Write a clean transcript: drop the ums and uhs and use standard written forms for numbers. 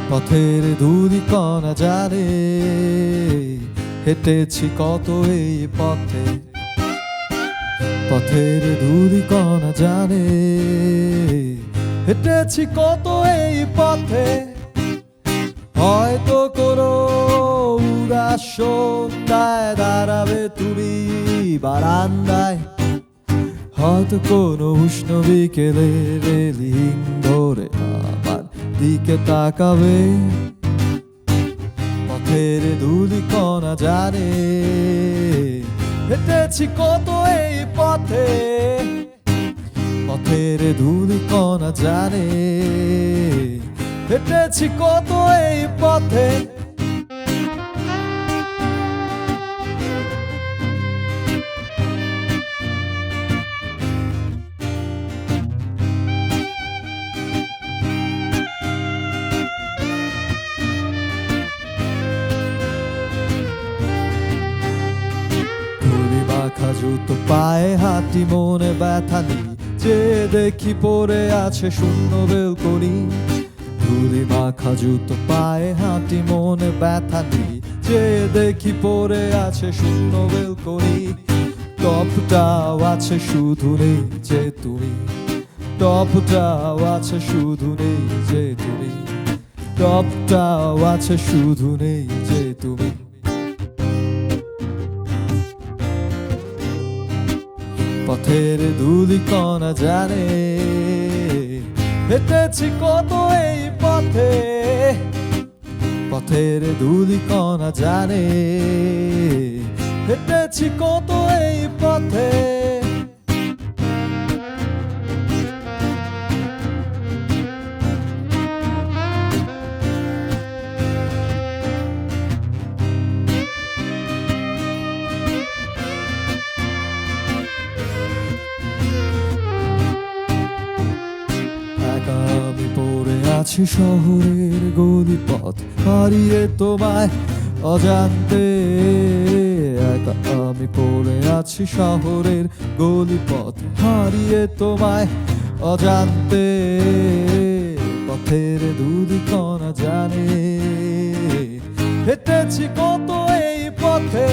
পথের ধূলিকণা জানে হেঁটেছি কত এই পথে। পথের ধূলিকণা জানে হেঁটেছি কত এই পথে। হয়তো কোনো উদাস সন্ধ্যায় দাঁড়াবে তুমি বারান্দায়, হয়তো কোনো উষ্ণ বিকেলে রেলিং ধরে আমার দিকে তাকাবে। পথের ধূলিকণা জানে হেঁটেছি কত এই পথে। পথের ধূলিকণা জানে হেঁটেছি কত এই পথে। মাখা জুতো পায়ে হাঁটি মনে ব্যথা নেই, যে দেখি পড়ে আছে শূন্য বেলকনি। ধুলি মাখা জুতো পায়ে হাঁটি মনে ব্যথা নেই, যে দেখি পড়ে আছে শূন্য বেলকনি। টপটাও আছে শুধু নেই যে তুমি, টপটাও আছে শুধু নেই যে তুমি, টপটাও আছে শুধু নেই যে তুমি। পথের ধূলিকণা জানে হেঁটেছি কত এই পথে। পথের ধূলিকণা জানে হেঁটেছি কত এই পথে। আমি পড়ে আছি শহরের গলিপথ হারিয়ে তোমায় অজান্তে। একা আমি পড়ে আছি শহরের গলিপথ হারিয়ে তোমায় অজান্তে। পথের ধূলিকণা জানে হেঁটেছি কত এই পথে।